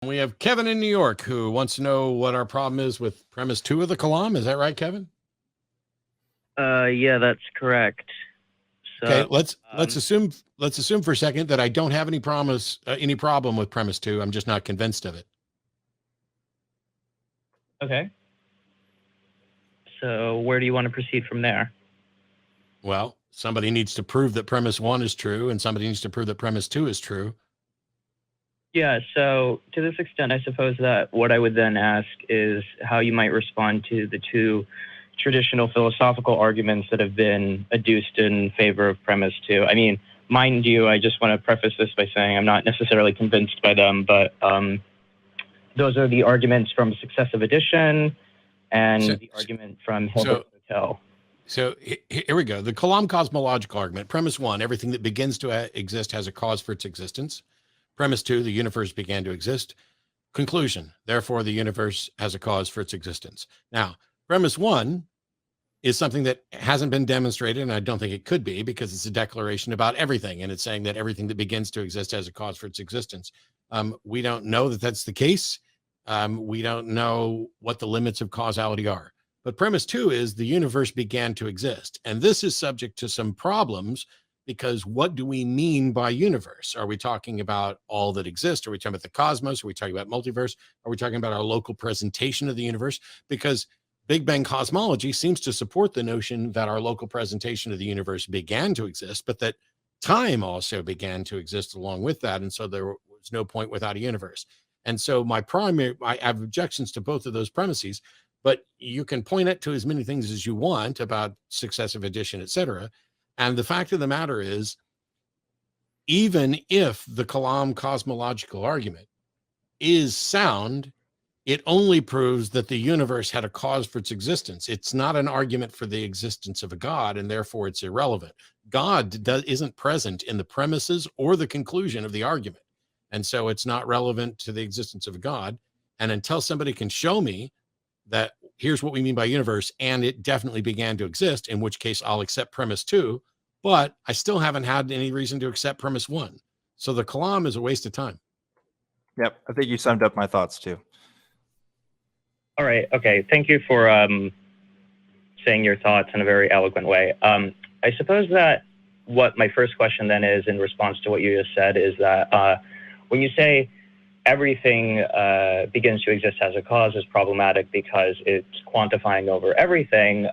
We have Kevin in New York who wants to know what our problem is with premise 2 of the Kalam. Is that right, Kevin? Yeah, that's correct. So, okay, let's assume for a second that I don't have any problem with premise 2. I'm just not convinced of it. Okay. So where do you want to proceed from there? Well, somebody needs to prove that premise 1 is true, and somebody needs to prove that premise 2 is true. Yeah, so to this extent, I suppose that what I would then ask is how you might respond to the two traditional philosophical arguments that have been adduced in favor of premise 2. I mean, mind you, I just want to preface this by saying I'm not necessarily convinced by them, but those are the arguments from successive addition and the argument from Hilbert Hotel. So here we go. The Kalam cosmological argument. Premise 1, everything that begins to exist has a cause for its existence. Premise 2, the universe began to exist. Conclusion, therefore, the universe has a cause for its existence. Now, premise 1 is something that hasn't been demonstrated, and I don't think it could be, because it's a declaration about everything, and it's saying that everything that begins to exist has a cause for its existence. We don't know that that's the case. We don't know what the limits of causality are. But premise 2 is the universe began to exist. And this is subject to some problems, because what do we mean by universe? Are we talking about all that exists? Are we talking about the cosmos? Are we talking about multiverse? Are we talking about our local presentation of the universe? Because Big Bang cosmology seems to support the notion that our local presentation of the universe began to exist, but that time also began to exist along with that. And so there was no point without a universe. And so I have objections to both of those premises, but you can point it to as many things as you want about successive addition, etc. And the fact of the matter is, even if the Kalam cosmological argument is sound, it only proves that the universe had a cause for its existence. It's not an argument for the existence of a God, and therefore it's irrelevant. God isn't present in the premises or the conclusion of the argument. And so it's not relevant to the existence of a God. And until somebody can show me that here's what we mean by universe, and it definitely began to exist, in which case I'll accept premise 2, but I still haven't had any reason to accept premise 1. So the Kalam is a waste of time. Yep, I think you summed up my thoughts too. All right, okay. Thank you for saying your thoughts in a very eloquent way. I suppose that what my first question then is, in response to what you just said, is that when you say everything begins to exist as a cause is problematic because it's quantifying over everything,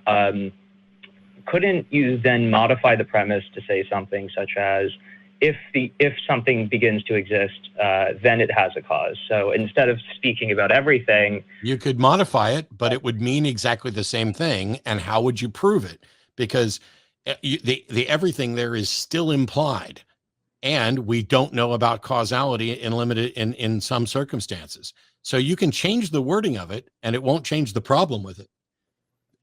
couldn't you then modify the premise to say something such as, if something begins to exist, then it has a cause? So instead of speaking about everything, you could modify it, but it would mean exactly the same thing. And how would you prove it? Because the everything there is still implied, and we don't know about causality in some circumstances. So you can change the wording of it, and it won't change the problem with it.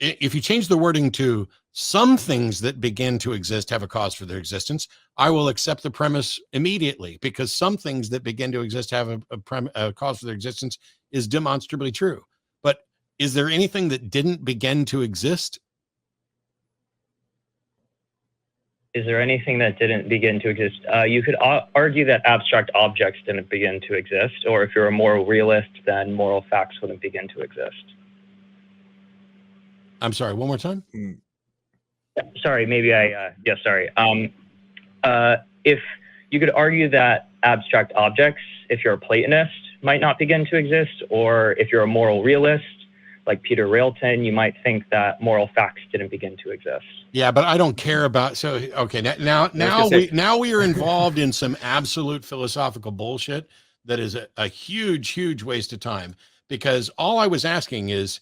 If you change the wording to some things that begin to exist have a cause for their existence, I will accept the premise immediately, because some things that begin to exist have a cause for their existence is demonstrably true. But is there anything that didn't begin to exist? Is there anything that didn't begin to exist? You could argue that abstract objects didn't begin to exist, or if you're a moral realist, then moral facts wouldn't begin to exist. I'm sorry, one more time? Sorry, maybe sorry. If you could argue that abstract objects, if you're a Platonist, might not begin to exist, or if you're a moral realist, like Peter Railton, you might think that moral facts didn't begin to exist. Yeah, but I don't care about, so, okay, now we are involved in some absolute philosophical bullshit that is a huge, huge waste of time, because all I was asking is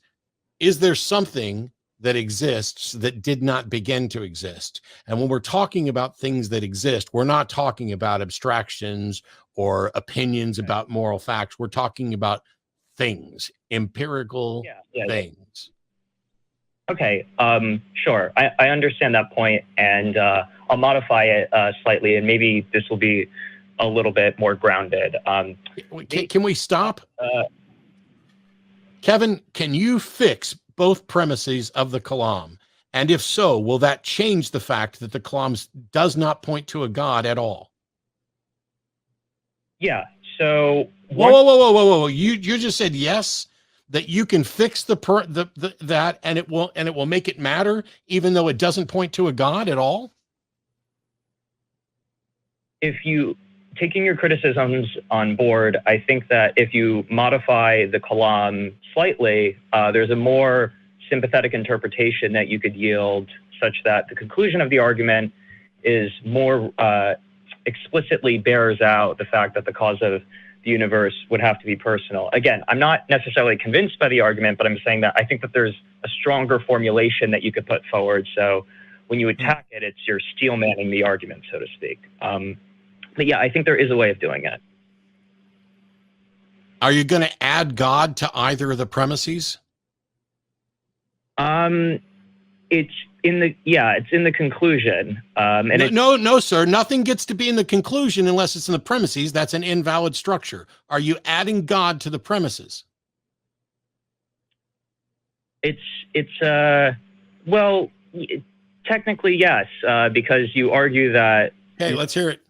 there something that exists that did not begin to exist? And when we're talking about things that exist, we're not talking about abstractions or opinions about moral facts. We're talking about things, empirical things. Okay, sure. I understand that point, and I'll modify it slightly, and maybe this will be a little bit more grounded. Can we stop? Kevin, can you fix both premises of the Kalam? And if so, will that change the fact that the Kalam does not point to a God at all? Yeah. So Whoa. You just said yes, that you can fix that and it will make it matter, even though it doesn't point to a God at all. If you taking your criticisms on board, I think that if you modify the Kalam slightly, there's a more sympathetic interpretation that you could yield, such that the conclusion of the argument is more explicitly bears out the fact that the cause of the universe would have to be personal. Again, I'm not necessarily convinced by the argument, but I'm saying that I think that there's a stronger formulation that you could put forward. So when you attack it, you're steel manning the argument, so to speak. But yeah, I think there is a way of doing it. Are you going to add God to either of the premises? It's in the conclusion. No, sir. Nothing gets to be in the conclusion unless it's in the premises. That's an invalid structure. Are you adding God to the premises? Well, technically yes, because you argue that. Okay, let's hear it.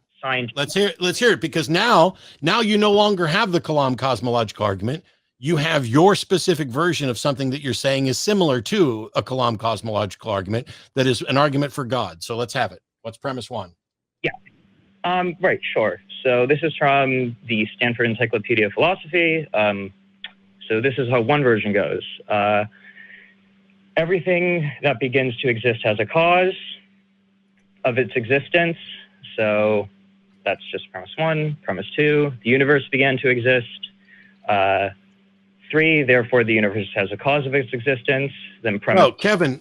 Let's hear it, because now you no longer have the Kalam cosmological argument. You have your specific version of something that you're saying is similar to a Kalam cosmological argument that is an argument for God. So let's have it. What's premise one? Yeah. Right, sure. So this is from the Stanford Encyclopedia of Philosophy. So this is how one version goes. Everything that begins to exist has a cause of its existence. So that's just premise one. Premise two, the universe began to exist. 3, therefore the universe has a cause of its existence. Then premise. Oh, Kevin,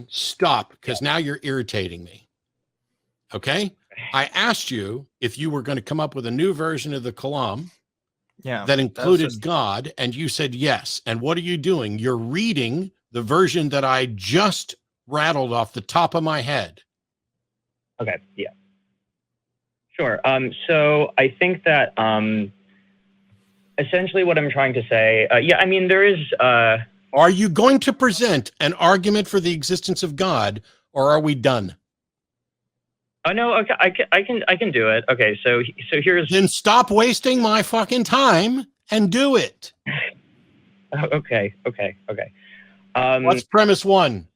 stop, because now you're irritating me. Okay? I asked you if you were going to come up with a new version of the Kalam that included God, and you said yes. And what are you doing? You're reading the version that I just rattled off the top of my head. Okay, yeah. Sure. So I think that essentially what I'm trying to say, there is... Are you going to present an argument for the existence of God, or are we done? Oh, no, okay, I can do it. Okay, so here's... Then stop wasting my fucking time and do it. Okay. What's premise one?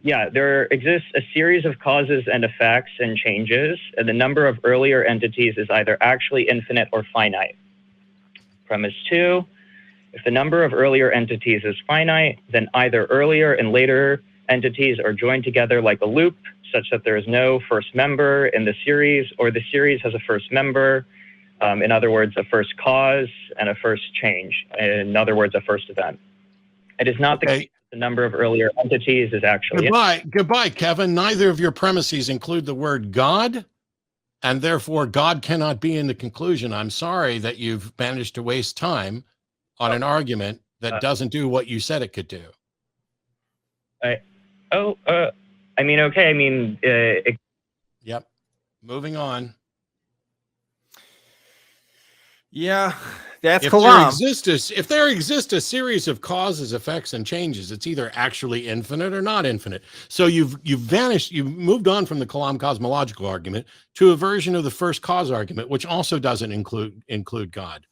Yeah, there exists a series of causes and effects and changes, and the number of earlier entities is either actually infinite or finite. Premise 2, if the number of earlier entities is finite, then either earlier and later entities are joined together like a loop, such that there is no first member in the series, or the series has a first member, in other words, a first cause and a first change, in other words, a first event. It is not the case. The number of earlier entities is actually... Goodbye, Kevin. Neither of your premises include the word God, and therefore God cannot be in the conclusion. I'm sorry that you've managed to waste time on an argument that doesn't do what you said it could do. Yep. Moving on. Yeah, that's if Kalam. If there exists a series of causes, effects, and changes, it's either actually infinite or not infinite. So you've vanished. You've moved on from the Kalam cosmological argument to a version of the first cause argument, which also doesn't include God.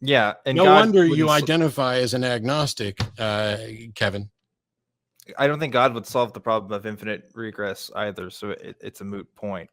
Yeah, and no God wonder you identify as an agnostic, Kevin. I don't think God would solve the problem of infinite regress either, so it's a moot point.